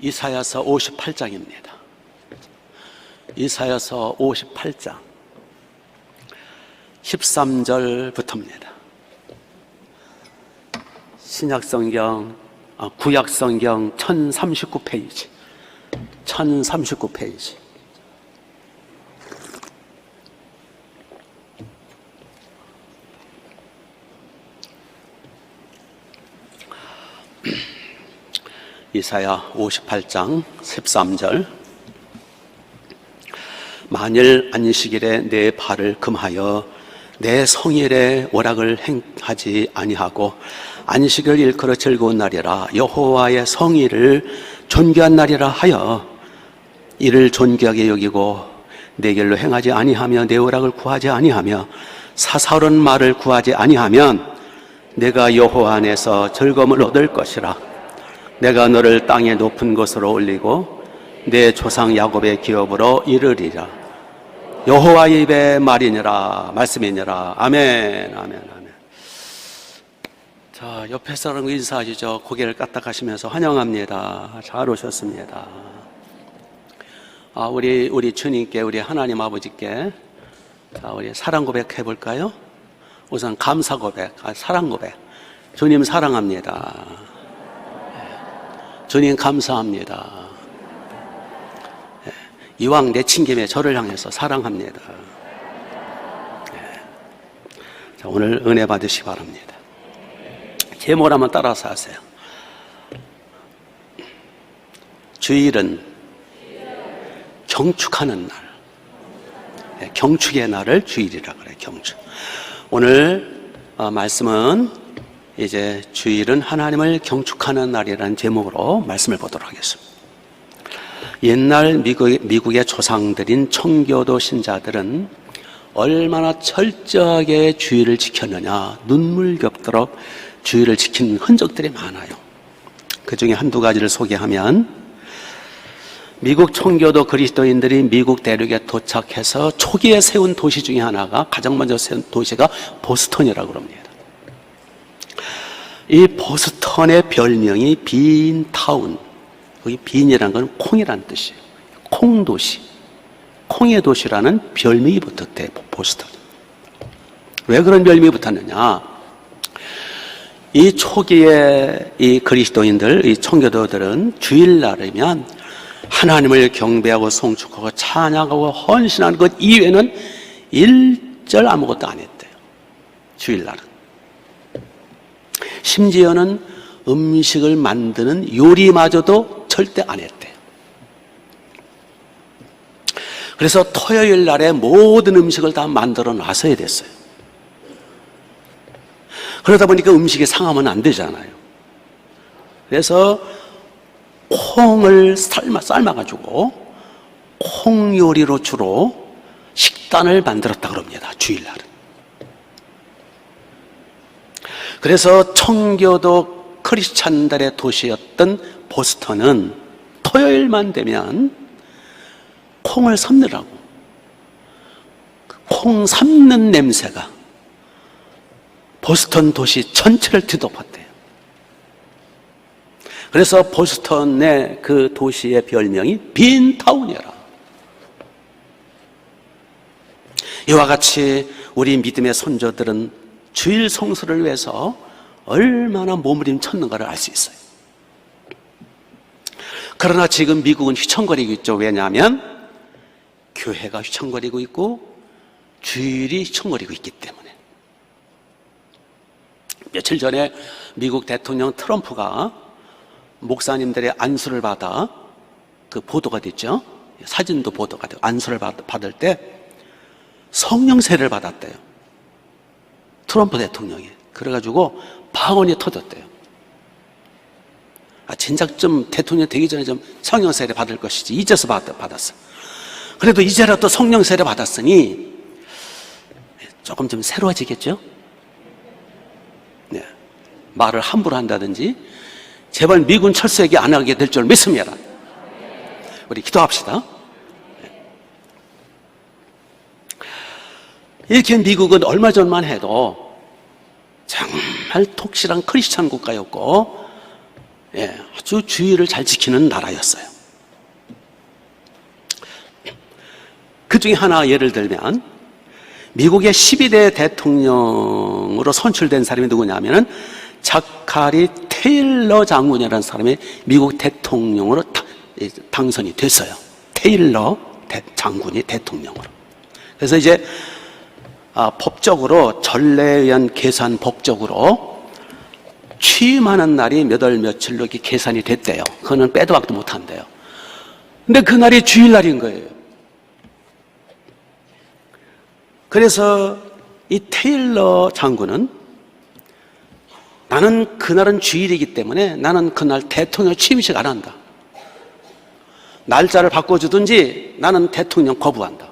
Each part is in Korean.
이사야서 58장입니다. 이사야서 58장 13절부터입니다. 구약성경 1039페이지 1039페이지. 이사야 58장 13절. 만일 안식일에 내 발을 금하여 내 성일에 오락을 행하지 아니하고 안식을 일컬어 즐거운 날이라 여호와의 성일을 존귀한 날이라 하여 이를 존귀하게 여기고 내 길로 행하지 아니하며 내 오락을 구하지 아니하며 사사로운 말을 구하지 아니하면 내가 여호와 안에서 즐거움을 얻을 것이라. 내가 너를 땅의 높은 곳으로 올리고 내 조상 야곱의 기업으로 이르리라. 여호와의 입의 말이니라 말씀이니라. 아멘, 아멘, 아멘. 자, 옆에 사람과 인사하시죠. 고개를 까딱하시면서 환영합니다. 잘 오셨습니다. 우리 주님께, 우리 하나님 아버지께, 자, 우리 사랑 고백 해볼까요? 우선 감사 고백, 사랑 고백. 주님 사랑합니다. 주님 감사합니다. 이왕 내친김에 저를 향해서 사랑합니다. 자, 오늘 은혜 받으시기 바랍니다. 제목 한번 따라서 하세요. 주일은 경축하는 날. 경축의 날을 주일이라 그래요. 경축. 오늘 말씀은 이제 주일은 하나님을 경축하는 날이라는 제목으로 말씀을 보도록 하겠습니다. 옛날 미국의 조상들인 청교도 신자들은 얼마나 철저하게 주일을 지켰느냐, 눈물겹도록 주일을 지킨 흔적들이 많아요. 그 중에 한두 가지를 소개하면, 미국 청교도 그리스도인들이 미국 대륙에 도착해서 초기에 세운 도시 중에 하나가, 가장 먼저 세운 도시가 보스턴이라고 합니다. 이 보스턴의 별명이 빈타운. 거기 빈이라는 건 콩이라는 뜻이에요. 콩도시. 콩의 도시라는 별명이 붙었대요, 보스턴. 왜 그런 별명이 붙었느냐? 이 초기에 이 그리스도인들, 이 청교도들은 주일날이면 하나님을 경배하고 송축하고 찬양하고 헌신하는 것 이외에는 일절 아무것도 안 했대요. 주일날은. 심지어는 음식을 만드는 요리마저도 절대 안 했대요. 그래서 토요일 날에 모든 음식을 다 만들어 놔서야 됐어요. 그러다 보니까 음식이 상하면 안 되잖아요. 그래서 콩을 삶아가지고 콩 요리로 주로 식단을 만들었다 그럽니다. 주일날은. 그래서 청교도 크리스찬들의 도시였던 보스턴은 토요일만 되면 콩을 삶느라고 콩 삶는 냄새가 보스턴 도시 전체를 뒤덮었대요. 그래서 보스턴의 그 도시의 별명이 빈타운이라. 이와 같이 우리 믿음의 선조들은 주일 성수를 위해서 얼마나 몸부림쳤는가를 알 수 있어요. 그러나 지금 미국은 휘청거리고 있죠. 왜냐하면 교회가 휘청거리고 있고 주일이 휘청거리고 있기 때문에. 며칠 전에 미국 대통령 트럼프가 목사님들의 안수를 받아 그 보도가 됐죠. 사진도 보도가 되고 안수를 받을 때 성령 세례를 받았대요. 트럼프 대통령이. 그래가지고 파혼이 터졌대요. 진작 좀 대통령 되기 전에 좀 성령 세례 받을 것이지. 이제서 받았어. 그래도 이제라도 성령 세례 받았으니 조금 좀 새로워지겠죠? 네. 말을 함부로 한다든지 제발 미군 철수에게 안 하게 될 줄 믿습니다. 우리 기도합시다. 이렇게 미국은 얼마 전만 해도 정말 독실한 크리스찬 국가였고, 아주 주의를 잘 지키는 나라였어요. 그 중에 하나 예를 들면 미국의 12대 대통령으로 선출된 사람이 누구냐면은 자카리 테일러 장군이라는 사람이 미국 대통령으로 당선이 됐어요. 테일러 장군이 대통령으로. 그래서 이제 법적으로 전례에 의한 계산 법적으로 취임하는 날이 몇 월 며칠로 이렇게 계산이 됐대요. 그거는 빼도 박도 못한대요. 근데 그날이 주일날인 거예요. 그래서 이 테일러 장군은 나는 그날은 주일이기 때문에 나는 그날 대통령 취임식 안 한다. 날짜를 바꿔주든지 나는 대통령 거부한다.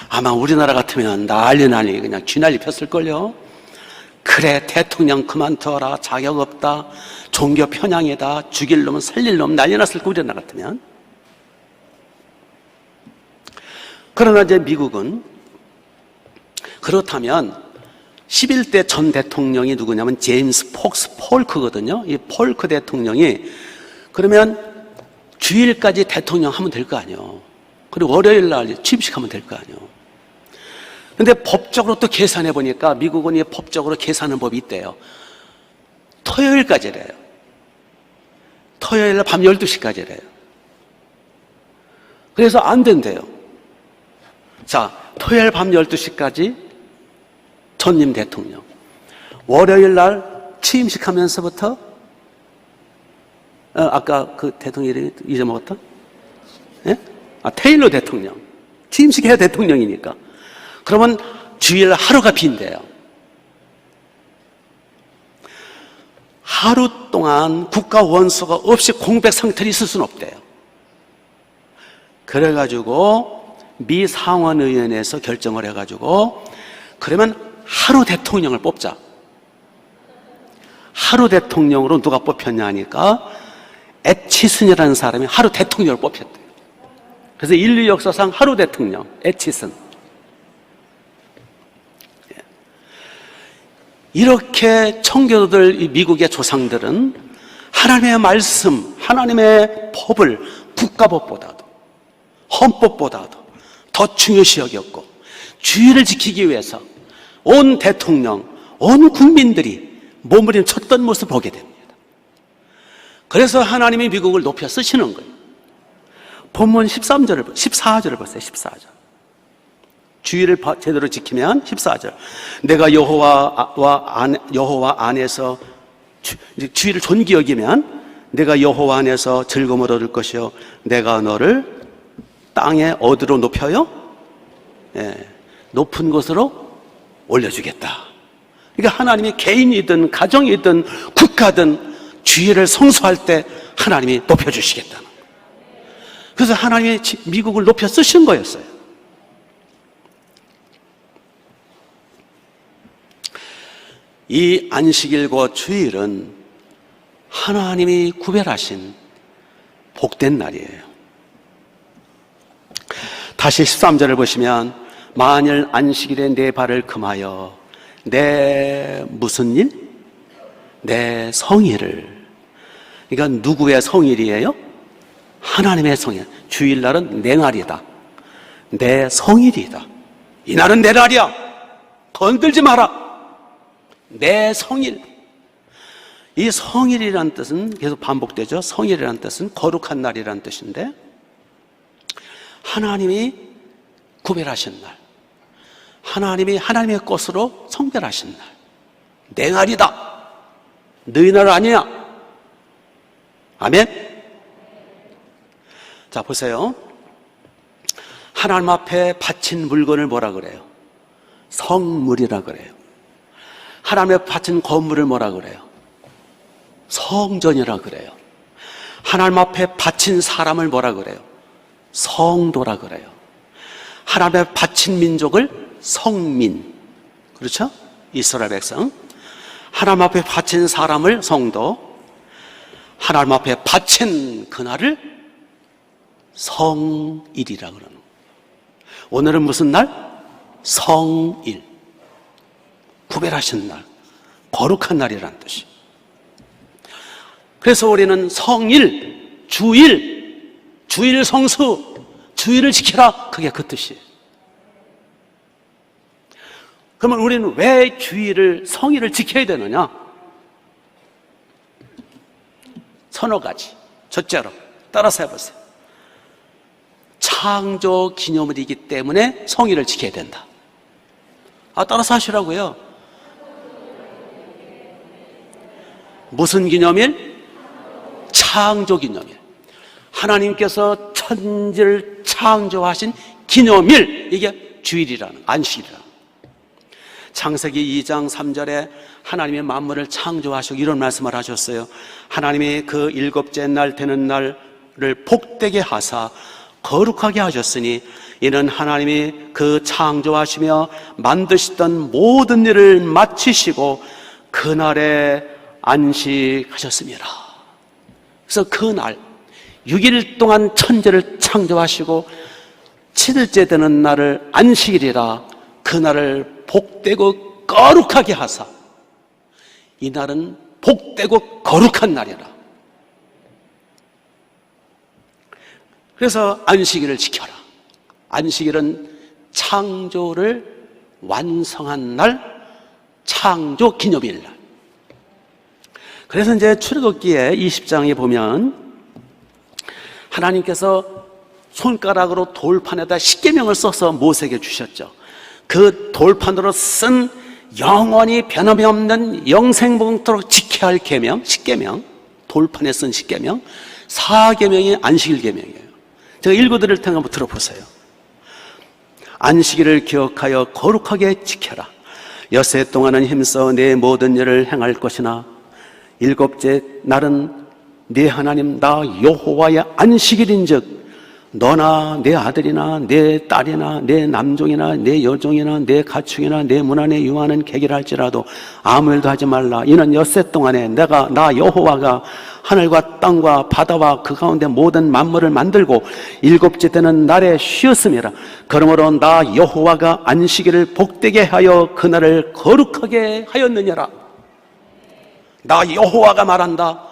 아마 우리나라 같으면 난리 그냥 쥐난리 폈을걸요. 그래, 대통령 그만둬라, 자격 없다, 종교 편향이다, 죽일 놈은 살릴 놈 난리 났을 거, 우리나라 같으면. 그러나 이제 미국은 그렇다면 11대 전 대통령이 누구냐면 제임스 폭스 폴크거든요. 이 폴크 대통령이 그러면 주일까지 대통령 하면 될 거 아니에요. 그리고 월요일 날 취임식 하면 될 거 아니에요. 근데 법적으로 또 계산해 보니까 미국은 이 법적으로 계산하는 법이 있대요. 토요일까지래요. 토요일 날 밤 12시까지래요. 그래서 안 된대요. 자, 토요일 밤 12시까지 전임 대통령. 월요일 날 취임식 하면서부터 아까 그 대통령 이름이 잊어먹었다? 예? 테일러 대통령. 취임식 해야 대통령이니까. 그러면 주일 하루가 빈대요. 하루 동안 국가 원수가 없이 공백 상태로 있을 수는 없대요. 그래가지고 미 상원의원에서 결정을 해가지고 그러면 하루 대통령을 뽑자. 하루 대통령으로 누가 뽑혔냐 하니까 애치슨이라는 사람이 하루 대통령을 뽑혔대요. 그래서 인류 역사상 하루 대통령 애치슨. 이렇게 청교도들, 미국의 조상들은 하나님의 말씀, 하나님의 법을 국가법보다도 헌법보다도 더 중요시 여겼고 주의를 지키기 위해서 온 대통령, 온 국민들이 몸부림쳤던 모습을 보게 됩니다. 그래서 하나님이 미국을 높여 쓰시는 거예요. 본문 14절을 보세요. 14절. 주의를 제대로 지키면 14절. 내가 여호와 안에서 주의를 존귀 여기면 내가 여호와 안에서 즐거움을 얻을 것이요 내가 너를 땅에 어디로 높여요? 높은 곳으로 올려주겠다. 그러니까 하나님이 개인이든 가정이든 국가든 주의를 성수할 때 하나님이 높여주시겠다는 거예요. 그래서 하나님이 미국을 높여 쓰신 거였어요. 이 안식일과 주일은 하나님이 구별하신 복된 날이에요. 다시 13절을 보시면 만일 안식일에 내 발을 금하여 내 무슨 일? 내 성일을. 그러니까 누구의 성일이에요? 하나님의 성일. 주일날은 내 날이다. 내 성일이다. 이 날은 내 날이야. 건들지 마라. 내 성일. 이 성일이라는 뜻은 계속 반복되죠. 성일이라는 뜻은 거룩한 날이라는 뜻인데 하나님이 구별하신 날, 하나님이 하나님의 것으로 성별하신 날, 내 날이다. 너희 날 아니야. 아멘. 자, 보세요. 하나님 앞에 바친 물건을 뭐라 그래요? 성물이라 그래요. 하나님 앞에 바친 건물을 뭐라 그래요? 성전이라 그래요. 하나님 앞에 바친 사람을 뭐라 그래요? 성도라 그래요. 하나님 앞에 바친 민족을 성민. 그렇죠? 이스라엘 백성. 하나님 앞에 바친 사람을 성도. 하나님 앞에 바친 그날을 성일이라 그러는 거예요. 오늘은 무슨 날? 성일. 구별하신 날, 거룩한 날이라는 뜻이. 그래서 우리는 성일, 주일 성수, 주일을 지켜라. 그게 그 뜻이에요. 그러면 우리는 왜 주일을, 성일을 지켜야 되느냐? 서너 가지. 첫째로 따라서 해보세요. 창조 기념일이기 때문에 성일을 지켜야 된다. 따라서 하시라고요. 무슨 기념일? 창조 기념일. 하나님께서 천지를 창조하신 기념일, 이게 주일이라는, 안식일이라는. 창세기 2장 3절에 하나님의 만물을 창조하시고 이런 말씀을 하셨어요. 하나님이 그 일곱째 날 되는 날을 복되게 하사 거룩하게 하셨으니 이는 하나님이 그 창조하시며 만드시던 모든 일을 마치시고 그날에 안식하셨습니다. 그래서 그날 6일 동안 천지를 창조하시고 7일째 되는 날을 안식일이라 그날을 복되고 거룩하게 하사, 이 날은 복되고 거룩한 날이라. 그래서 안식일을 지켜라. 안식일은 창조를 완성한 날, 창조 기념일 날. 그래서 이제 출애굽기에 20장에 보면 하나님께서 손가락으로 돌판에다 십계명을 써서 모세에게 주셨죠. 그 돌판으로 쓴 영원히 변함이 없는 영생복토록 지켜야 할 계명, 십계명, 돌판에 쓴 십계명, 4계명이 안식일 계명이에요. 제가 읽어드릴 테니까 한번 들어보세요. 안식일을 기억하여 거룩하게 지켜라. 엿새 동안은 힘써 내 모든 일을 행할 것이나 일곱째 날은 네 하나님 나 여호와의 안식일인즉 너나 내 아들이나 내 딸이나 내 남종이나 내 여종이나 내 가축이나 내 문 안에 유하는 객이라 할지라도 아무 일도 하지 말라. 이는 엿새 동안에 내가 나 여호와가 하늘과 땅과 바다와 그 가운데 모든 만물을 만들고 일곱째 되는 날에 쉬었음이라. 그러므로 나 여호와가 안식일을 복되게 하여 그날을 거룩하게 하였느니라. 나 여호와가 말한다.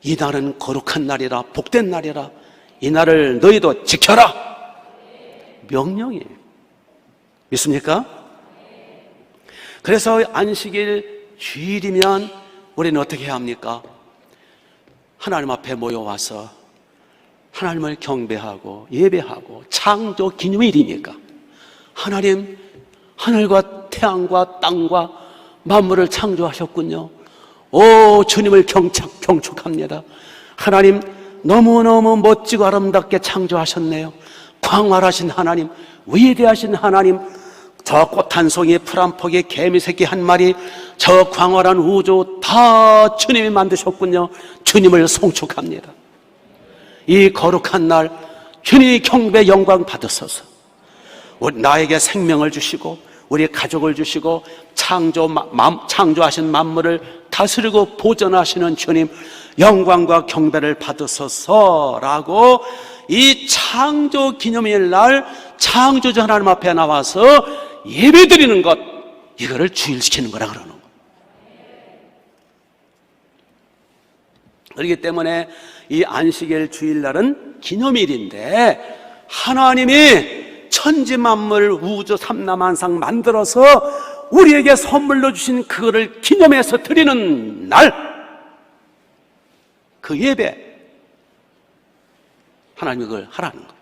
이 날은 거룩한 날이라, 복된 날이라. 이 날을 너희도 지켜라. 명령이에요. 믿습니까? 그래서 안식일 주일이면 우리는 어떻게 해야 합니까? 하나님 앞에 모여와서 하나님을 경배하고 예배하고 창조 기념일이니까 하나님 하늘과 태양과 땅과 만물을 창조하셨군요. 오, 주님을 경축합니다. 하나님 너무너무 멋지고 아름답게 창조하셨네요. 광활하신 하나님, 위대하신 하나님, 저 꽃 한 송이, 풀 한 폭에, 개미 새끼 한 마리, 저 광활한 우주 다 주님이 만드셨군요. 주님을 송축합니다. 이 거룩한 날 주님이 경배 영광 받으소서. 나에게 생명을 주시고 우리 가족을 주시고 창조하신 만물을 다스리고 보존하시는 주님 영광과 경배를 받으소서라고 이 창조 기념일 날 창조주 하나님 앞에 나와서 예배드리는 것, 이거를 주일시키는 거라 그러는 거예요. 그렇기 때문에 이 안식일 주일날은 기념일인데 하나님이 천지 만물 우주 삼라만상 만들어서 우리에게 선물로 주신 그거를 기념해서 드리는 날, 그 예배, 하나님이 그걸 하라는 거예요.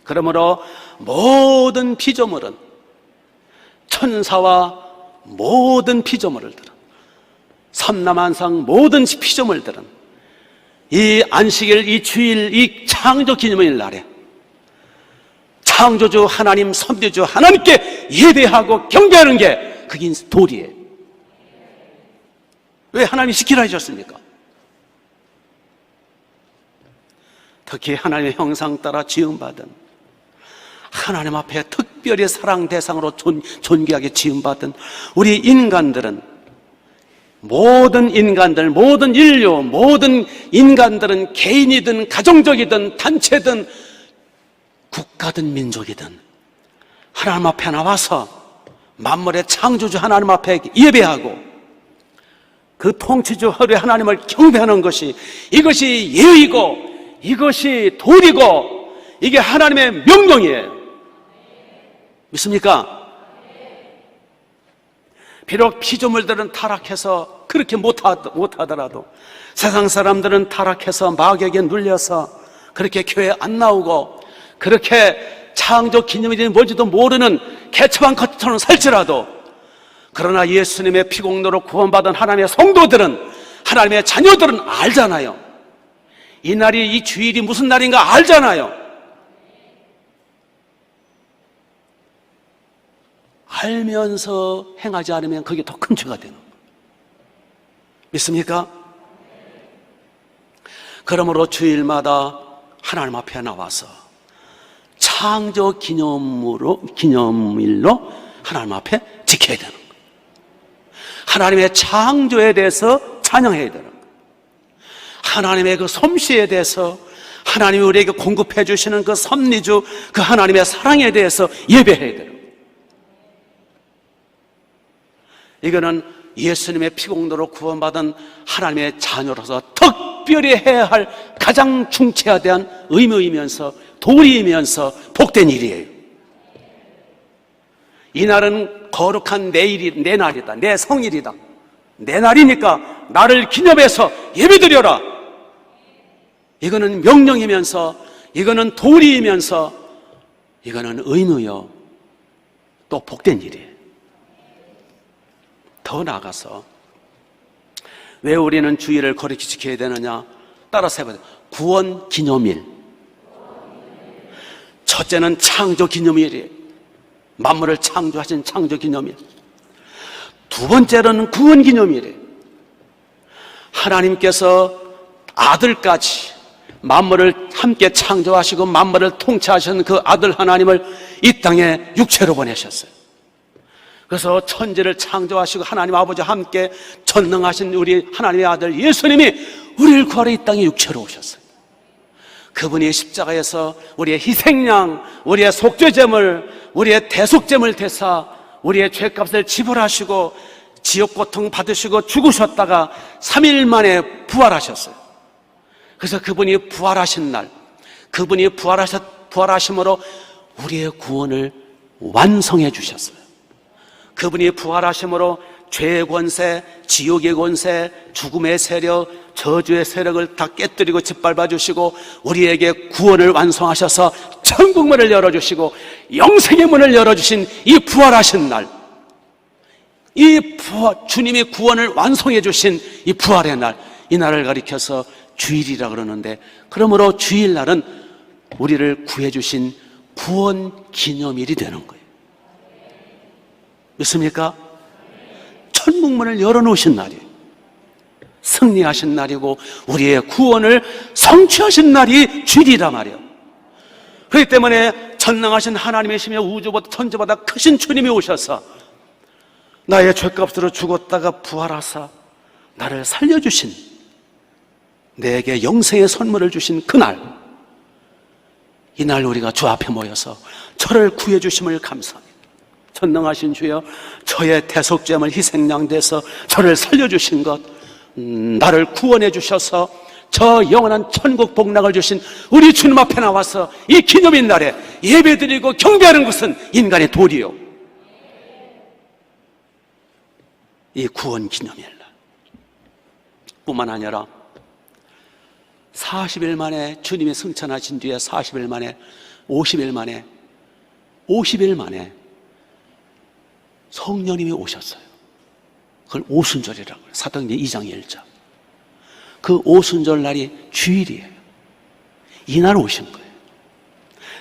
그러므로 모든 피조물은, 천사와 모든 피조물들은, 삼라만상 모든 피조물들은 이 안식일, 이 주일, 이 창조 기념일 날에 창조주 하나님, 선비주 하나님께 예배하고 경배하는 게 그게 도리예요. 왜 하나님이 시키라 하셨습니까? 특히 하나님의 형상 따라 지음받은, 하나님 앞에 특별히 사랑 대상으로 존귀하게 지음받은 우리 인간들은, 모든 인간들, 모든 인류, 모든 인간들은 개인이든 가정적이든 단체든 국가든 민족이든 하나님 앞에 나와서 만물의 창조주 하나님 앞에 예배하고 그 통치주하루에 하나님을 경배하는 것이, 이것이 예의고 이것이 도리고 이게 하나님의 명령이에요. 믿습니까? 비록 피조물들은 타락해서 그렇게 못하더라도, 세상 사람들은 타락해서 마귀에게 눌려서 그렇게 교회에 안 나오고 그렇게 창조 기념일이 뭘지도 모르는 개처한 것처럼 살지라도, 그러나 예수님의 피공로로 구원받은 하나님의 성도들은, 하나님의 자녀들은 알잖아요. 이 날이, 이 주일이 무슨 날인가 알잖아요. 알면서 행하지 않으면 그게 더 큰 죄가 되는 거예요. 믿습니까? 그러므로 주일마다 하나님 앞에 나와서 창조 기념일로 하나님 앞에 지켜야 되는 거예요. 하나님의 창조에 대해서 찬양해야 되는 거예요. 하나님의 그 솜씨에 대해서, 하나님이 우리에게 공급해 주시는 그 섭리주, 그 하나님의 사랑에 대해서 예배해야 되는 거예요. 이거는 예수님의 피공로로 구원받은 하나님의 자녀로서 특별히 해야 할 가장 중차대한 의무이면서 도리이면서 복된 일이에요. 이 날은 거룩한 내 날이다, 내 성일이다, 내 날이니까 나를 기념해서 예배드려라. 이거는 명령이면서, 이거는 도리이면서, 이거는 의무요, 또 복된 일이에요. 더 나아가서 왜 우리는 주일을 거룩히 지켜야 되느냐? 따라서 해보세요. 구원 기념일. 첫째는 창조 기념일이에요. 만물을 창조하신 창조 기념일. 두 번째는 구원 기념일이에요. 하나님께서 아들까지 만물을 함께 창조하시고 만물을 통치하신 그 아들 하나님을 이 땅에 육체로 보내셨어요. 그래서 천지를 창조하시고 하나님 아버지와 함께 전능하신 우리 하나님의 아들 예수님이 우리를 구하러 이 땅에 육체로 오셨어요. 그분이 십자가에서 우리의 희생양, 우리의 속죄제물, 우리의 대속제물 대사, 우리의 죄값을 지불하시고 지옥고통 받으시고 죽으셨다가 3일 만에 부활하셨어요. 그래서 그분이 부활하신 날, 그분이 부활하심으로 우리의 구원을 완성해 주셨어요. 그분이 부활하심으로 죄의 권세, 지옥의 권세, 죽음의 세력, 저주의 세력을 다 깨뜨리고 짓밟아 주시고 우리에게 구원을 완성하셔서 천국문을 열어주시고 영생의 문을 열어주신 이 부활하신 날, 주님이 구원을 완성해 주신 이 부활의 날, 이 날을 가리켜서 주일이라 그러는데, 그러므로 주일날은 우리를 구해 주신 구원 기념일이 되는 거예요. 믿습니까? 천국문을 열어놓으신 날이에요. 승리하신 날이고 우리의 구원을 성취하신 날이 주일이란 말이에요. 그렇기 때문에 전능하신 하나님이시며 우주보다 천지보다 크신 주님이 오셔서 나의 죄값으로 죽었다가 부활하사 나를 살려주신, 내게 영생의 선물을 주신 그날, 이날 우리가 주 앞에 모여서 저를 구해 주심을 감사합니다. 전능하신 주여, 저의 대속죄물 희생양 돼서 저를 살려주신 것, 나를 구원해 주셔서 저 영원한 천국 복락을 주신 우리 주님 앞에 나와서 이 기념일 날에 예배드리고 경배하는 것은 인간의 도리요, 이 구원 기념일 날 뿐만 아니라 40일 만에 주님이 승천하신 뒤에 40일 만에 50일 만에 성령님이 오셨어요. 그걸 오순절이라고 해요. 사도행전 2장 1절. 그 오순절 날이 주일이에요. 이날 오신 거예요.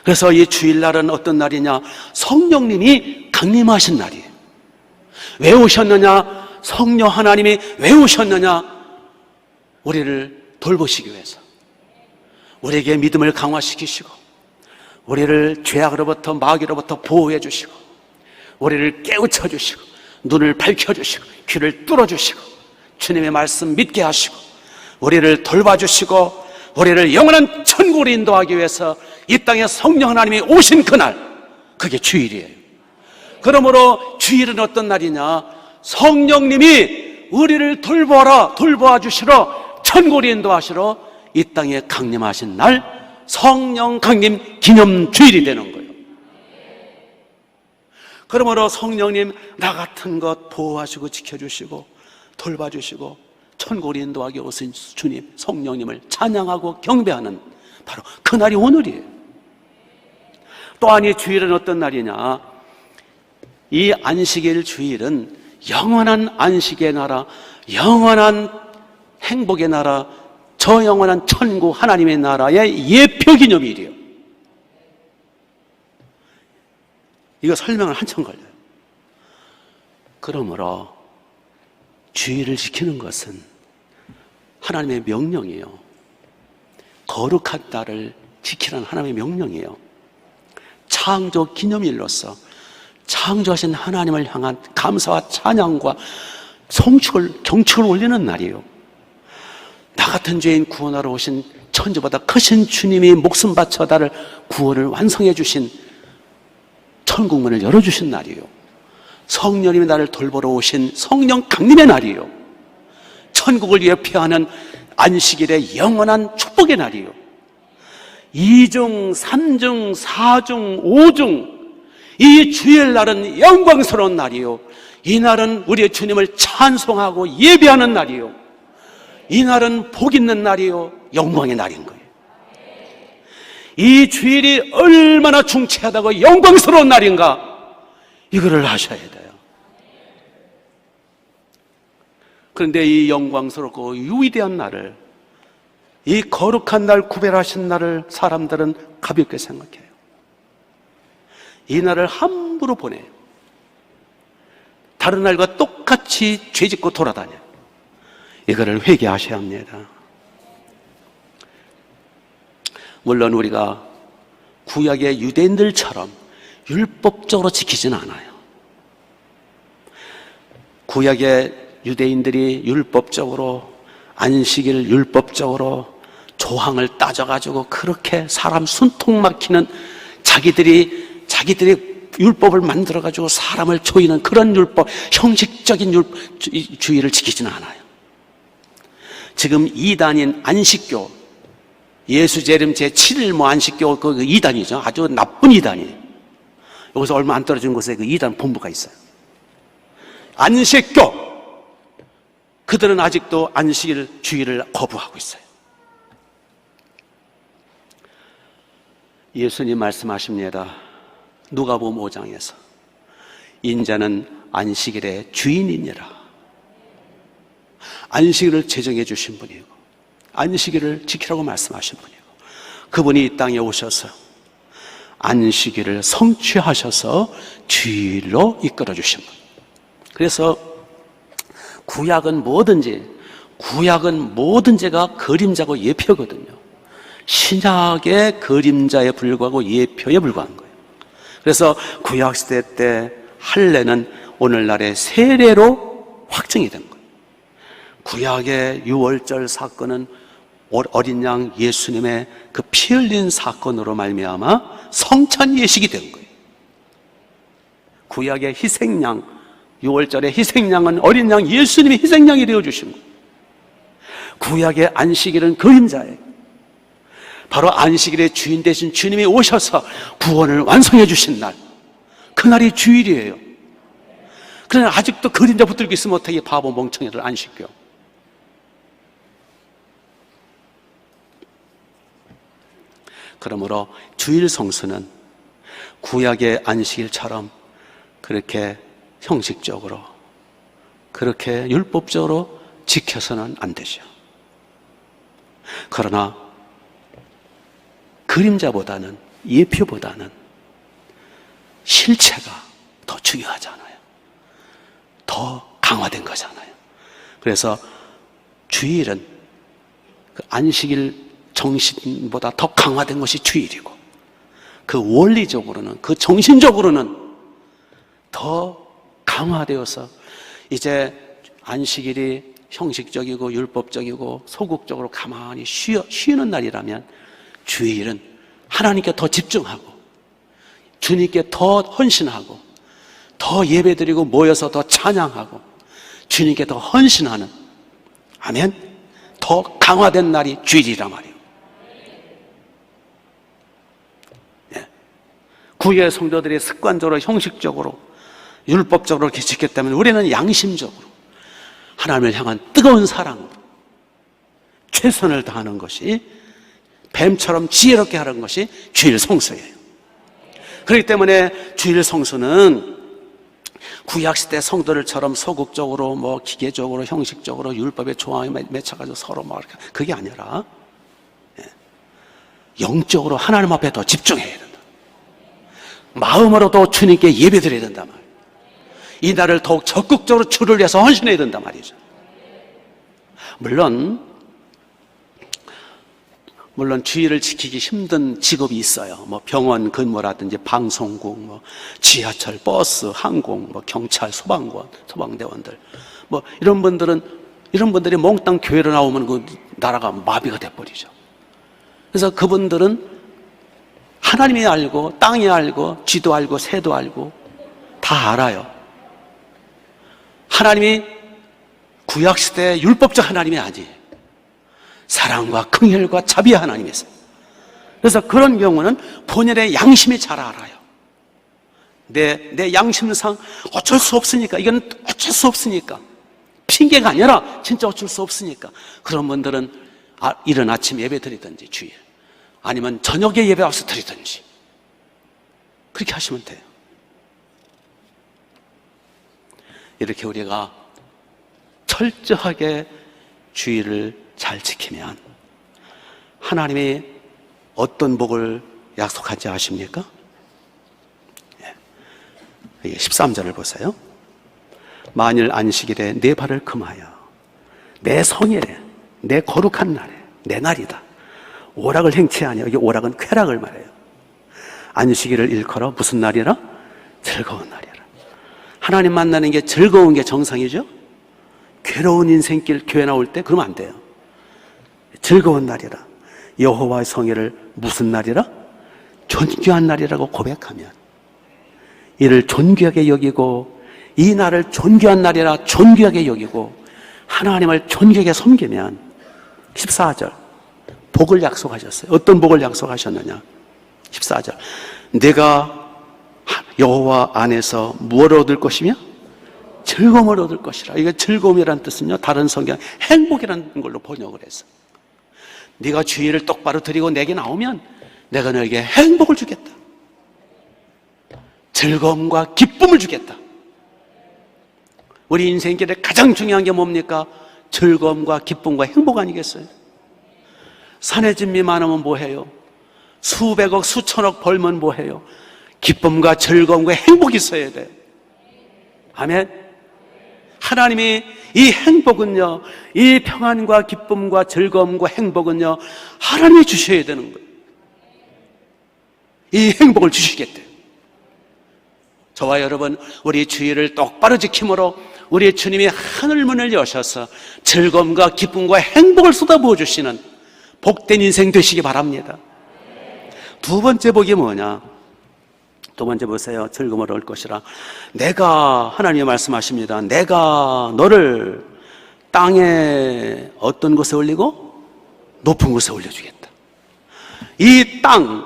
그래서 이 주일날은 어떤 날이냐? 성령님이 강림하신 날이에요. 왜 오셨느냐? 성령 하나님이 왜 오셨느냐? 우리를 돌보시기 위해서, 우리에게 믿음을 강화시키시고 우리를 죄악으로부터 마귀로부터 보호해 주시고 우리를 깨우쳐 주시고 눈을 밝혀주시고 귀를 뚫어주시고 주님의 말씀 믿게 하시고 우리를 돌봐주시고 우리를 영원한 천국으로 인도하기 위해서 이 땅에 성령 하나님이 오신 그날, 그게 주일이에요. 그러므로 주일은 어떤 날이냐? 성령님이 우리를 돌보아 주시러 천국을 인도하시러 이 땅에 강림하신 날 성령 강림 기념주일이 되는 거예요. 그러므로 성령님 나 같은 것 보호하시고 지켜주시고 돌봐주시고 천국을 인도하게 오신 주님 성령님을 찬양하고 경배하는 바로 그날이 오늘이에요. 또한 이 주일은 어떤 날이냐, 이 안식일 주일은 영원한 안식의 나라, 영원한 행복의 나라, 저 영원한 천국 하나님의 나라의 예표 기념일이에요. 이거 설명을 한참 걸려요. 그러므로 주일을 지키는 것은 하나님의 명령이에요. 거룩한 날을 지키라는 하나님의 명령이에요. 창조 기념일로서 창조하신 하나님을 향한 감사와 찬양과 경축을 올리는 날이에요. 나 같은 죄인 구원하러 오신 천주보다 크신 주님이 목숨 바쳐 나를 구원을 완성해 주신 천국문을 열어주신 날이에요. 성령님이 나를 돌보러 오신 성령 강림의 날이에요. 천국을 예표하는 안식일의 영원한 축복의 날이에요. 2중, 3중, 4중, 5중 이 주일날은 영광스러운 날이에요. 이 날은 우리의 주님을 찬송하고 예배하는 날이에요. 이 날은 복 있는 날이에요. 영광의 날인 거예요. 이 주일이 얼마나 중차하다고 영광스러운 날인가, 이거를 아셔야 돼요. 그런데 이 영광스럽고 위대한 날을, 이 거룩한 날, 구별하신 날을 사람들은 가볍게 생각해요. 이 날을 함부로 보내요. 다른 날과 똑같이 죄짓고 돌아다녀요. 이거를 회개하셔야 합니다. 물론 우리가 구약의 유대인들처럼 율법적으로 지키지는 않아요. 구약의 유대인들이 율법적으로, 안식일 율법적으로 조항을 따져가지고 그렇게 사람 숨통 막히는 자기들이 율법을 만들어가지고 사람을 조이는 그런 율법, 형식적인 주의를 지키지는 않아요. 지금 이단인 안식교, 예수 재림 제7일 안식교 그 이단이죠. 아주 나쁜 이단이에요. 여기서 얼마 안 떨어진 곳에 그 이단 본부가 있어요. 안식교, 그들은 아직도 안식일 주의를 거부하고 있어요. 예수님 말씀하십니다. 누가복음 5장에서 인자는 안식일의 주인이니라. 안식일을 제정해 주신 분이고 안식일을 지키라고 말씀하신 분이고, 그분이 이 땅에 오셔서 안식일을 성취하셔서 주일로 이끌어 주신 분. 그래서 구약은 모든 죄가 그림자고 예표거든요. 신약의 그림자에 불과하고 예표에 불과한 거예요. 그래서 구약시대 때 할례는 오늘날의 세례로 확정이 된 거예요. 구약의 유월절 사건은 어린 양 예수님의 그 피 흘린 사건으로 말미암아 성찬 예식이 된 거예요. 구약의 희생양, 유월절의 희생양은 어린 양 예수님이 희생양이 되어주신 거예요. 구약의 안식일은 그림자예요. 바로 안식일의 주인 되신 주님이 오셔서 구원을 완성해 주신 날, 그날이 주일이에요. 그러나 아직도 그림자 붙들고 있으면 어떻게, 바보 멍청이들 안식교. 그러므로 주일 성수는 구약의 안식일처럼 그렇게 형식적으로, 그렇게 율법적으로 지켜서는 안 되죠. 그러나 그림자보다는, 예표보다는 실체가 더 중요하잖아요. 더 강화된 거잖아요. 그래서 주일은 그 안식일 정신보다 더 강화된 것이 주일이고, 그 원리적으로는, 그 정신적으로는 더 강화되어서 이제 안식일이 형식적이고 율법적이고 소극적으로 가만히 쉬는 날이라면, 주일은 하나님께 더 집중하고 주님께 더 헌신하고 더 예배드리고 모여서 더 찬양하고 주님께 더 헌신하는, 아멘, 더 강화된 날이 주일이란 말이에요. 예. 구의 성도들이 습관적으로, 형식적으로, 율법적으로 이렇게 지켰기 때문에 우리는 양심적으로 하나님을 향한 뜨거운 사랑으로 최선을 다하는 것이, 뱀처럼 지혜롭게 하는 것이 주일 성수예요. 그렇기 때문에 주일 성수는 구약시대 성도들처럼 소극적으로, 뭐 기계적으로, 형식적으로, 율법의 조항에 맺혀가지고 서로 막 이렇게, 그게 아니라 영적으로 하나님 앞에 더 집중해야 된다. 마음으로도 주님께 예배드려야 된단 말이에요. 이 날을 더욱 적극적으로 주를 위해서 헌신해야 된단 말이죠. 물론 주의를 지키기 힘든 직업이 있어요. 뭐 병원 근무라든지 방송국, 뭐 지하철, 버스, 항공, 뭐 경찰, 소방관, 소방대원들, 뭐 이런 분들이 몽땅 교회로 나오면 그 나라가 마비가 돼버리죠. 그래서 그분들은 하나님이 알고, 땅이 알고, 쥐도 알고, 새도 알고 다 알아요. 하나님이 구약시대의 율법적 하나님이 아니에요. 사랑과 긍휼과 자비의 하나님이세요. 그래서 그런 경우는 본인의 양심이 잘 알아요. 내 양심상 어쩔 수 없으니까, 이건 어쩔 수 없으니까, 핑계가 아니라 진짜 어쩔 수 없으니까, 그런 분들은 이른 아침 예배 드리든지 주일, 아니면 저녁에 예배 와서 드리든지 그렇게 하시면 돼요. 이렇게 우리가 철저하게 주일을 잘 지키면 하나님이 어떤 복을 약속하지 아십니까? 13절을 보세요. 만일 안식일에 내 발을 금하여 내 성일에, 내 거룩한 날에, 내 날이다, 오락을 행치 아니하. 여기 오락은 쾌락을 말해요. 안식일을 일컬어 무슨 날이라? 즐거운 날이라. 하나님 만나는 게 즐거운 게 정상이죠? 괴로운 인생길 교회 나올 때 그러면 안 돼요. 즐거운 날이라. 여호와의 성회를 무슨 날이라? 존귀한 날이라고 고백하면, 이를 존귀하게 여기고, 이 날을 존귀한 날이라 존귀하게 여기고 하나님을 존귀하게 섬기면 14절 복을 약속하셨어요. 어떤 복을 약속하셨느냐? 14절 내가 여호와 안에서 무엇을 얻을 것이며 즐거움을 얻을 것이라. 이게 즐거움이라는 뜻은요, 다른 성경 행복이라는 걸로 번역을 했어. 네가 주의를 똑바로 드리고 내게 나오면 내가 너에게 행복을 주겠다, 즐거움과 기쁨을 주겠다. 우리 인생길에 가장 중요한 게 뭡니까? 즐거움과 기쁨과 행복 아니겠어요? 산의 집이 많으면 뭐해요? 수백억 수천억 벌면 뭐해요? 기쁨과 즐거움과 행복이 있어야 돼요. 아멘. 하나님이 이 행복은요, 이 평안과 기쁨과 즐거움과 행복은요, 하나님이 주셔야 되는 거예요. 이 행복을 주시겠대요. 저와 여러분, 우리 주의를 똑바로 지킴으로 우리 주님이 하늘문을 여셔서 즐거움과 기쁨과 행복을 쏟아부어 주시는 복된 인생 되시기 바랍니다. 두 번째 복이 뭐냐? 두 번째 보세요. 즐거움을 얻을 것이라. 내가, 하나님이 말씀하십니다. 내가 너를 땅에 어떤 곳에 올리고 높은 곳에 올려주겠다. 이 땅,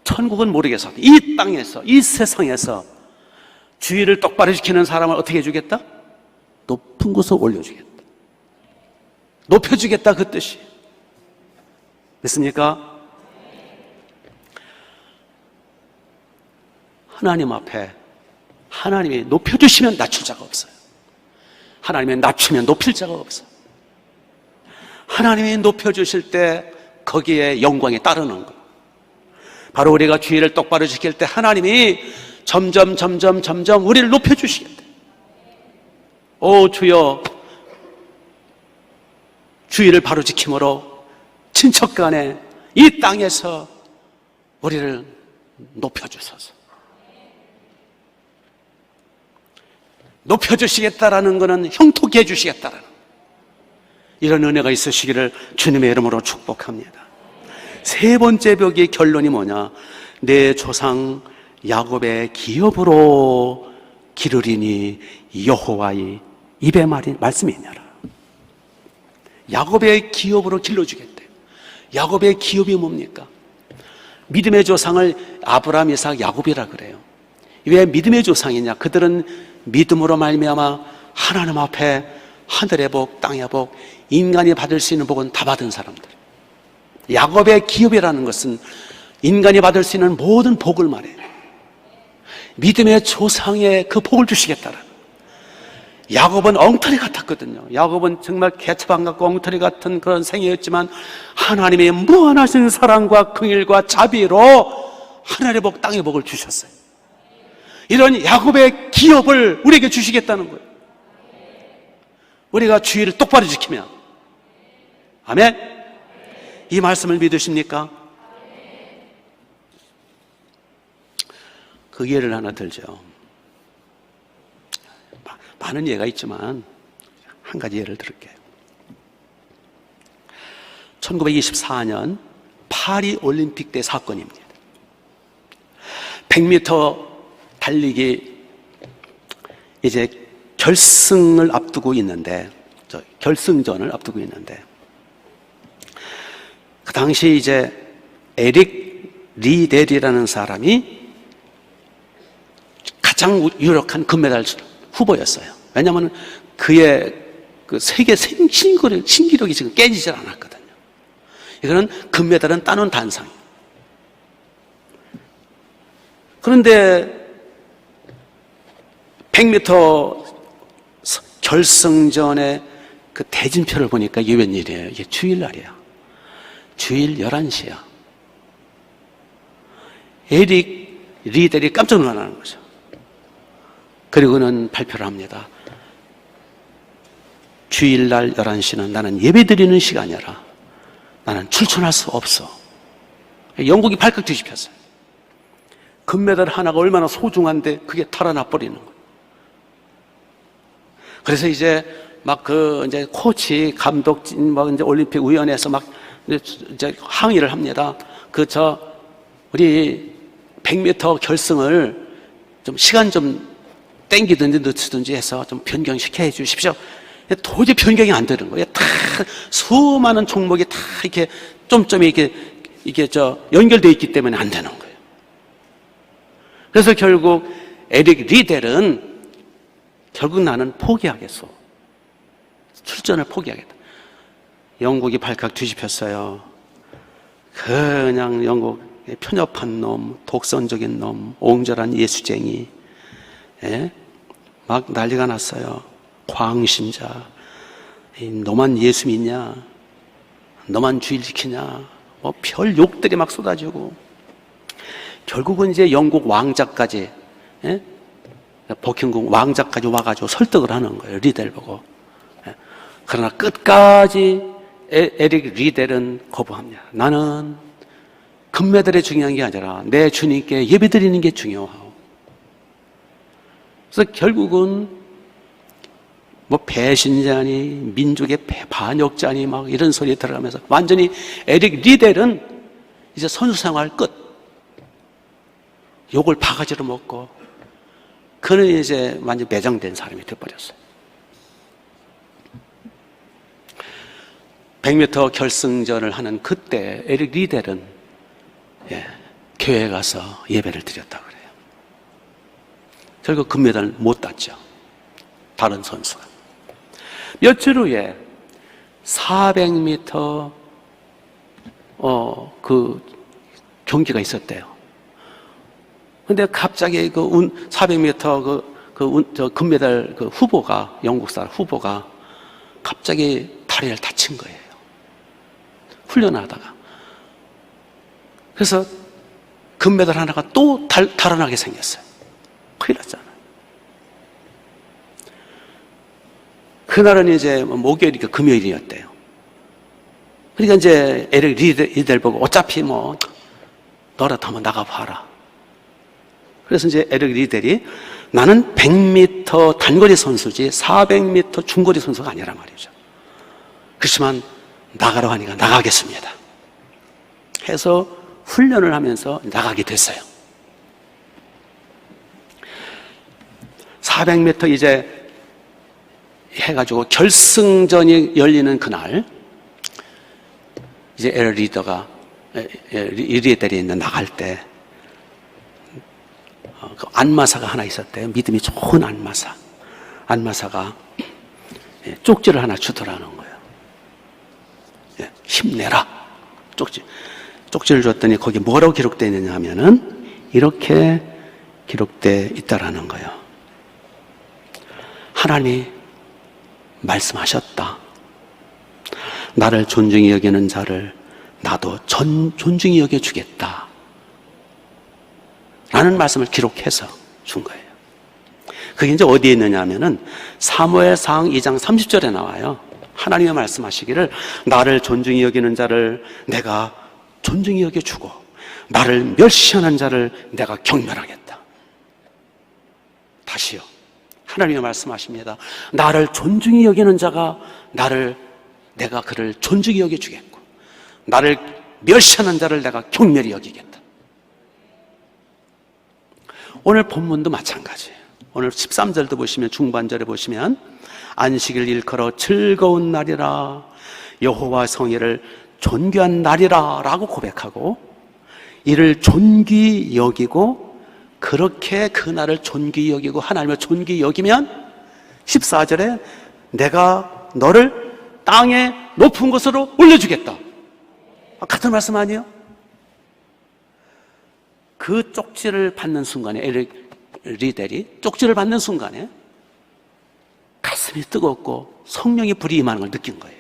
천국은 모르겠어. 이 땅에서, 이 세상에서 주의를 똑바로 지키는 사람을 어떻게 해주겠다? 높은 곳에 올려주겠다. 높여주겠다, 그 뜻이. 믿습니까? 하나님 앞에 하나님이 높여주시면 낮출 자가 없어요. 하나님이 낮추면 높일 자가 없어요. 하나님이 높여주실 때 거기에 영광이 따르는 거예요. 바로 우리가 주의를 똑바로 지킬 때 하나님이 점점 우리를 높여주시겠대요. 오 주여, 주의를 바로 지킴으로 친척 간에 이 땅에서 우리를 높여주소서. 높여주시겠다라는 것은 형통케 해주시겠다라는, 이런 은혜가 있으시기를 주님의 이름으로 축복합니다. 세 번째 벽의 결론이 뭐냐? 내 조상 야곱의 기업으로 기르리니 여호와의 입에 말씀이 있냐라. 야곱의 기업으로 길러주겠대요. 야곱의 기업이 뭡니까? 믿음의 조상을 아브라함, 이삭, 야곱이라 그래요. 왜 믿음의 조상이냐? 그들은 믿음으로 말미암아 하나님 앞에 하늘의 복, 땅의 복, 인간이 받을 수 있는 복은 다 받은 사람들. 야곱의 기업이라는 것은 인간이 받을 수 있는 모든 복을 말해요. 믿음의 조상에 그 복을 주시겠다라는. 야곱은 엉터리 같았거든요. 야곱은 정말 개처방 같고 엉터리 같은 그런 생애였지만 하나님의 무한하신 사랑과 긍휼과 자비로 하늘의 복, 땅의 복을 주셨어요. 이런 야곱의 기업을 우리에게 주시겠다는 거예요. 우리가 주의를 똑바로 지키면. 아멘. 이 말씀을 믿으십니까? 그 예를 하나 들죠. 많은 예가 있지만 한 가지 예를 들을게요. 1924년 파리 올림픽 때 사건입니다. 100m 달리기 이제 결승전을 앞두고 있는데 그 당시 이제 에릭 리델이라는 사람이 가장 유력한 금메달 후보였어요. 왜냐하면 그의 그 세계 신기록이 지금 깨지질 않았거든요. 이거는 금메달은 따놓은 단상이에요. 그런데 100m 결승전에 그 대진표를 보니까 이게 웬일이에요? 이게 주일날이야. 주일 11시야. 에릭 리델이 깜짝 놀라는 거죠. 그리고는 발표를 합니다. 주일날 11시는 나는 예배드리는 시간이라 나는 출전할 수 없어. 영국이 발칵 뒤집혔어요. 금메달 하나가 얼마나 소중한데 그게 달아나 버리는 거예요. 그래서 이제 이제 코치, 감독, 이제 올림픽 위원회에서 이제 항의를 합니다. 우리 100m 결승을 좀 시간 좀 땡기든지 늦추든지 해서 좀 변경시켜 주십시오. 도저히 변경이 안 되는 거예요. 다 수많은 종목이 다 이렇게 점점이 이게 연결되어 있기 때문에 안 되는 거예요. 그래서 결국 에릭 리델은 결국 나는 포기하겠소. 출전을 포기하겠다. 영국이 발칵 뒤집혔어요. 그냥 영국의 편협한 놈, 독선적인 놈, 옹졸한 예수쟁이, 막 난리가 났어요. 광신자, 너만 예수 믿냐? 너만 주일 지키냐? 별 욕들이 막 쏟아지고, 결국은 이제 영국 왕자까지, 버킹엄 왕자까지 와가지고 설득을 하는 거예요. 리델 보고. 그러나 끝까지 에릭 리델은 거부합니다. 나는 금메달이 중요한 게 아니라 내 주님께 예배드리는 게 중요하고. 그래서 결국은 배신자니 민족의 반역자니 막 이런 소리에 들어가면서 완전히 에릭 리델은 이제 선수 생활 끝. 욕을 바가지로 먹고 그는 이제 완전 매장된 사람이 되어버렸어요. 100m 결승전을 하는 그때 에릭 리델은 교회에 가서 예배를 드렸다고 그래요. 결국 금메달을 못 땄죠. 다른 선수가. 며칠 후에 400m 그 경기가 있었대요. 근데 갑자기 400m 금메달 후보가, 영국 사람 후보가 갑자기 다리를 다친 거예요. 훈련하다가. 그래서 금메달 하나가 또 달아나게 생겼어요. 큰일 났잖아요. 그날은 이제 목요일이니까 금요일이었대요. 그러니까 이제 에릭 리델 보고 어차피 너라도 한번 나가봐라. 그래서 이제 에릭 리델이 나는 100m 단거리 선수지 400m 중거리 선수가 아니란 말이죠. 그렇지만 나가라고 하니까 나가겠습니다. 해서 훈련을 하면서 나가게 됐어요. 400m 이제 해가지고 결승전이 열리는 그날, 이제 리더에 있는 나갈 때, 그 안마사가 하나 있었대요. 믿음이 좋은 안마사. 안마사가 쪽지를 하나 주더라는 거예요. 힘내라. 쪽지를 줬더니 거기 뭐라고 기록되어 있느냐 하면은 이렇게 기록되어 있다라는 거예요. 하나님이 말씀하셨다. 나를 존중히 여기는 자를 나도 존중히 여겨주겠다. 라는 말씀을 기록해서 준 거예요. 그게 이제 어디에 있느냐 하면은 사무엘상 2장 30절에 나와요. 하나님이 말씀하시기를 나를 존중히 여기는 자를 내가 존중히 여겨주고 나를 멸시하는 자를 내가 경멸하겠다. 다시요. 하나님이 말씀하십니다. 나를 존중히 여기는 자가 내가 그를 존중히 여겨주겠고 나를 멸시하는 자를 내가 경멸히 여기겠다. 오늘 본문도 마찬가지예요. 오늘 13절도 보시면 중반절에 보시면 안식일 일컬어 즐거운 날이라 여호와 성회를 존귀한 날이라 라고 고백하고 이를 존귀히 여기고 그렇게 그 날을 존귀히 여기고 하나님을 존귀히 여기면 14절에 내가 너를 땅의 높은 곳으로 올려주겠다. 같은 말씀 아니에요? 그 쪽지를 받는 순간에 에릭 리델이 쪽지를 받는 순간에 가슴이 뜨겁고 성령의 불이 임하는 걸 느낀 거예요.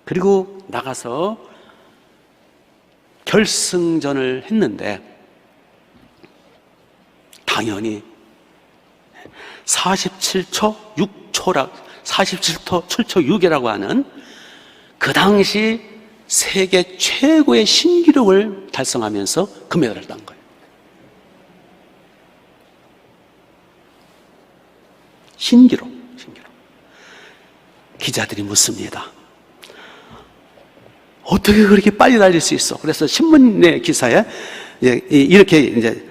그리고 나가서 결승전을 했는데 당연히 47초 6초라 47초 7초 6이라고 하는 그 당시 세계 최고의 신기록을 달성하면서 금메달을 딴 거예요. 신기록. 기자들이 묻습니다. 어떻게 그렇게 빨리 달릴 수 있어? 그래서 신문의 기사에 이렇게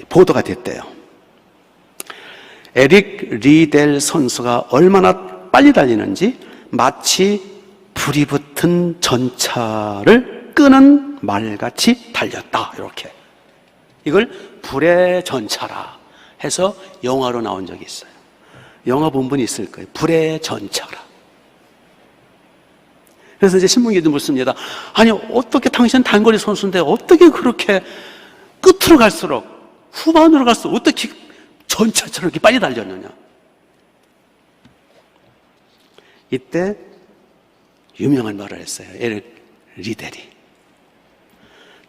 보도가 됐대요. 에릭 리델 선수가 얼마나 빨리 달리는지 마치 불이 붙은 전차를 끄는 말같이 달렸다. 이렇게. 이걸 불의 전차라 해서 영화로 나온 적이 있어요. 영화 본 분이 있을 거예요. 불의 전차라. 그래서 이제 신문기도 묻습니다. 아니, 어떻게 당신 단거리 선수인데 어떻게 그렇게 끝으로 갈수록 후반으로 갈수록 어떻게 전차처럼 이렇게 빨리 달렸느냐. 이때 유명한 말을 했어요. 에릭 리델이.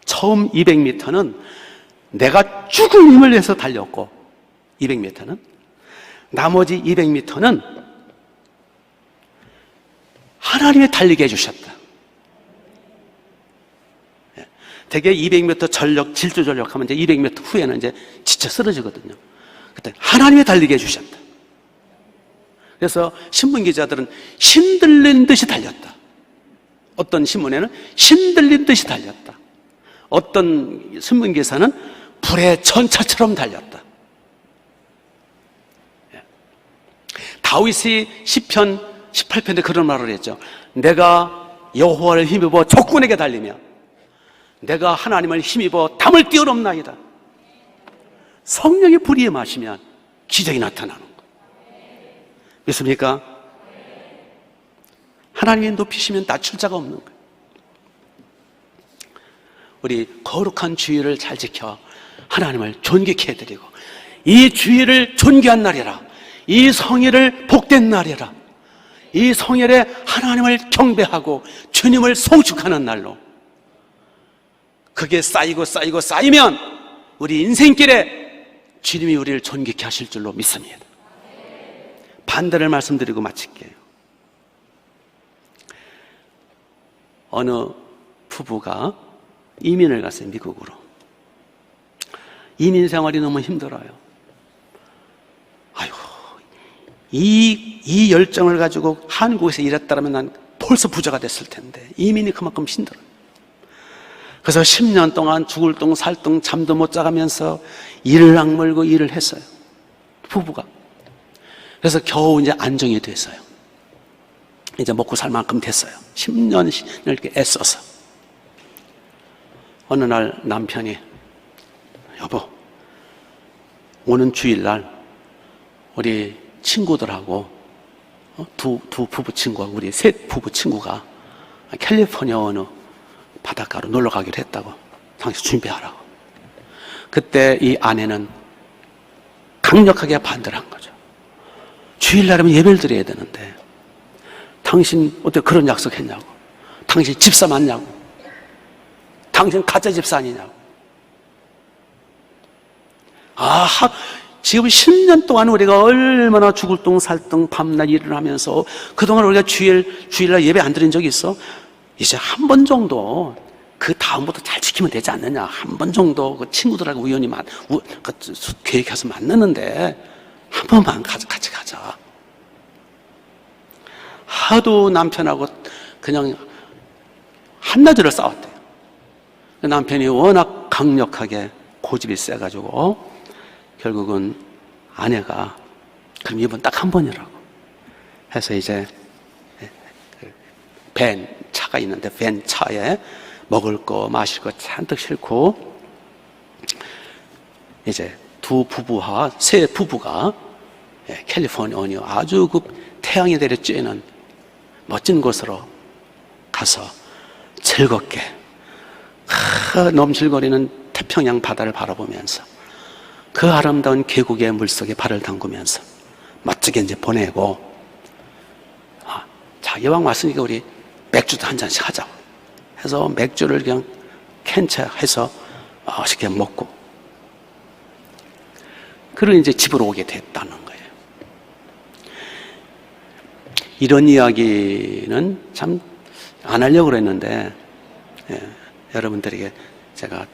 처음 200m는 내가 죽을 힘을 내서 달렸고 200m는 나머지 200m는 하나님이 달리게 해주셨다. 대개 200m 전력, 질주 전력 하면 이제 200m 후에는 이제 지쳐 쓰러지거든요. 그때 하나님이 달리게 해주셨다. 그래서 신문 기자들은 신들린 듯이 달렸다. 어떤 신문에는 신들린 듯이 달렸다. 어떤 신문 기사는 불의 전차처럼 달렸다. 다윗이 시편 18편에 그런 말을 했죠. 내가 여호와를 힘입어 적군에게 달리며 내가 하나님을 힘입어 담을 뛰어넘나이다. 성령의 불이 임하시면 기적이 나타나는 거예요. 믿습니까? 하나님이 높이시면 낮출 자가 없는 거예요. 우리 거룩한 주일을 잘 지켜 하나님을 존귀케 해드리고 이 주일을 존귀한 날이라, 이 성일을 복된 날이라, 이 성일에 하나님을 경배하고 주님을 송축하는 날로 그게 쌓이면 우리 인생길에 주님이 우리를 존귀케 하실 줄로 믿습니다. 반대를 말씀드리고 마칠게요. 어느 부부가 이민을 갔어요. 미국으로. 이민 생활이 너무 힘들어요. 아이고, 이 열정을 가지고 한국에서 일했다면 난 벌써 부자가 됐을 텐데 이민이 그만큼 힘들어요. 그래서 10년 동안 죽을 둥 살 둥 잠도 못 자가면서 이를 악물고 일을 했어요. 부부가. 그래서 겨우 이제 안정이 됐어요. 이제 먹고 살 만큼 됐어요. 10년 이렇게 애써서. 어느 날 남편이, 여보, 오는 주일날 우리 친구들하고 두 부부 친구하고 우리 셋 부부 친구가 캘리포니아 어느 바닷가로 놀러 가기로 했다고. 당신 준비하라고. 그때 이 아내는 강력하게 반대를 한 거죠. 주일날이면 예배를 드려야 되는데 당신 어떻게 그런 약속했냐고. 당신 집사 맞냐고. 당신 가짜 집사 아니냐고. 지금 10년 동안 우리가 얼마나 죽을 둥 살 둥 밤낮 일을 하면서 그동안 우리가 주일날 예배 안 드린 적이 있어? 이제 한 번 정도 그 다음부터 잘 지키면 되지 않느냐. 한 번 정도 그 친구들하고 우연히 계획해서 만났는데 한 번만 같이 가자. 하도 남편하고 그냥 한나절을 싸웠대요. 남편이 워낙 강력하게 고집이 세가지고 결국은 아내가 그럼 이번 딱 한 번이라고 해서 이제 밴 차가 있는데 밴 차에 먹을 거 마실 거 잔뜩 싣고 이제 세 부부가 캘리포니아 아주 그 태양이 내려 쬐는 멋진 곳으로 가서 즐겁게 넘실거리는 태평양 바다를 바라보면서 그 아름다운 계곡의 물속에 발을 담그면서 멋지게 이제 보내고, 자, 이왕 왔으니까 우리 맥주도 한 잔씩 하자고 해서 맥주를 그냥 캔차 해서 맛있게 먹고, 그리고 이제 집으로 오게 됐다는 거예요. 이런 이야기는 참 안 하려고 그랬는데, 여러분들에게 제가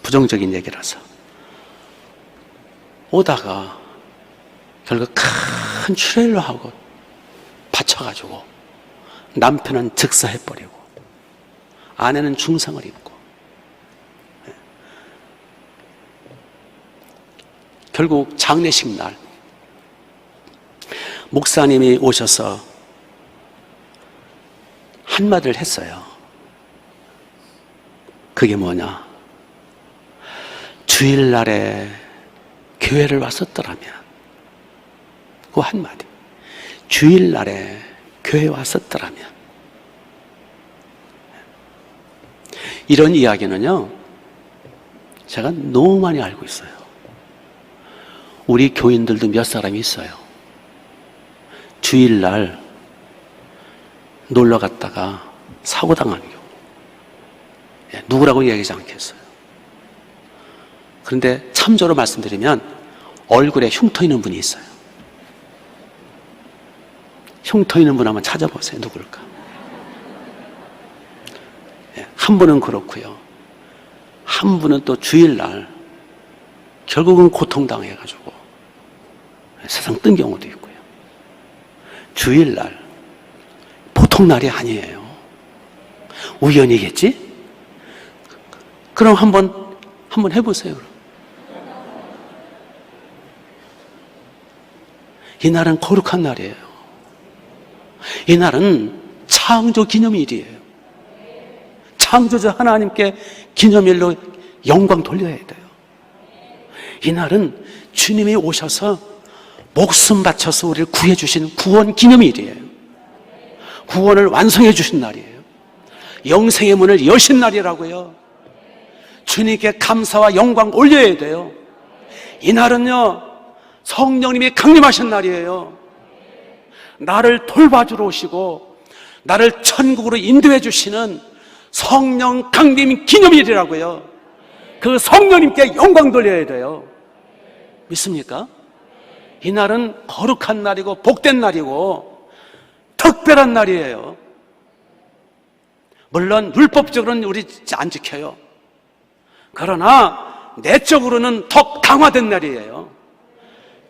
부정적인 얘기라서. 오다가 결국 큰 트레일러하고 받쳐가지고 남편은 즉사해버리고 아내는 중상을 입고, 결국 장례식 날 목사님이 오셔서 한마디를 했어요. 그게 뭐냐? 주일날에 교회를 왔었더라면, 그 한마디, 주일날에 교회 왔었더라면. 이런 이야기는요, 제가 너무 많이 알고 있어요. 우리 교인들도 몇 사람이 있어요. 주일날 놀러 갔다가 사고당하는 경우. 누구라고 이야기하지 않겠어요. 그런데 참조로 말씀드리면 얼굴에 흉터 있는 분이 있어요. 흉터 있는 분 한번 찾아보세요. 누굴까? 한 분은 그렇고요. 한 분은 또 주일날 결국은 고통당해가지고 세상 뜬 경우도 있고요. 주일날 보통 날이 아니에요. 우연이겠지? 그럼 한번 해보세요. 이 날은 거룩한 날이에요. 이 날은 창조 기념일이에요. 창조주 하나님께 기념일로 영광 돌려야 돼요. 이 날은 주님이 오셔서 목숨 바쳐서 우리를 구해주신 구원 기념일이에요. 구원을 완성해 주신 날이에요. 영생의 문을 여신 날이라고요. 주님께 감사와 영광 올려야 돼요. 이 날은요, 성령님이 강림하신 날이에요. 나를 돌봐주러 오시고 나를 천국으로 인도해 주시는 성령 강림 기념일이라고요. 그 성령님께 영광 돌려야 돼요. 믿습니까? 이 날은 거룩한 날이고 복된 날이고 특별한 날이에요. 물론 율법적으로는 우리 안 지켜요. 그러나 내적으로는 더 강화된 날이에요.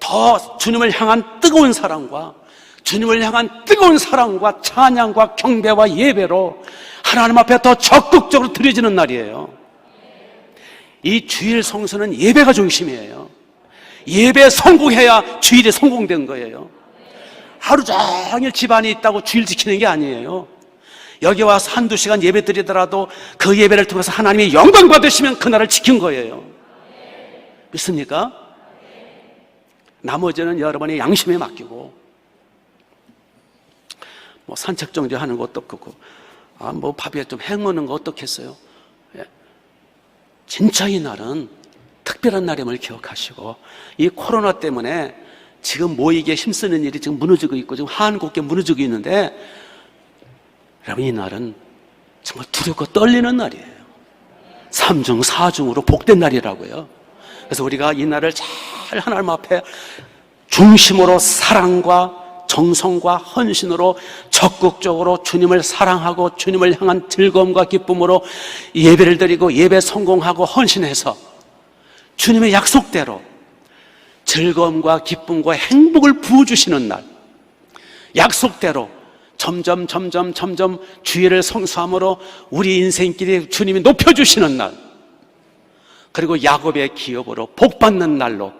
더 주님을 향한 뜨거운 사랑과 찬양과 경배와 예배로 하나님 앞에 더 적극적으로 드려지는 날이에요. 이 주일 성수는 예배가 중심이에요. 예배에 성공해야 주일에 성공된 거예요. 하루 종일 집안에 있다고 주일 지키는 게 아니에요. 여기 와서 한두 시간 예배 드리더라도 그 예배를 통해서 하나님이 영광 받으시면 그날을 지킨 거예요. 믿습니까? 나머지는 여러분의 양심에 맡기고, 뭐 산책 정도 하는 거 어떻고, 뭐 밥에 좀 해 먹는 거 어떻겠어요? 진짜 이 날은 특별한 날임을 기억하시고, 이 코로나 때문에 지금 모이기에 힘쓰는 일이 지금 무너지고 있고, 지금 한국에 무너지고 있는데, 여러분 이 날은 정말 두렵고 떨리는 날이에요. 3중 4중으로 복된 날이라고요. 그래서 우리가 이 날을 잘 하나님 앞에 중심으로 사랑과 정성과 헌신으로 적극적으로 주님을 사랑하고 주님을 향한 즐거움과 기쁨으로 예배를 드리고 예배 성공하고 헌신해서 주님의 약속대로 즐거움과 기쁨과 행복을 부어주시는 날, 약속대로 점점 주의를 성수함으로 우리 인생길에 주님이 높여주시는 날, 그리고 야곱의 기업으로 복받는 날로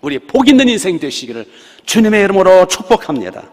우리 복 있는 인생 되시기를 주님의 이름으로 축복합니다.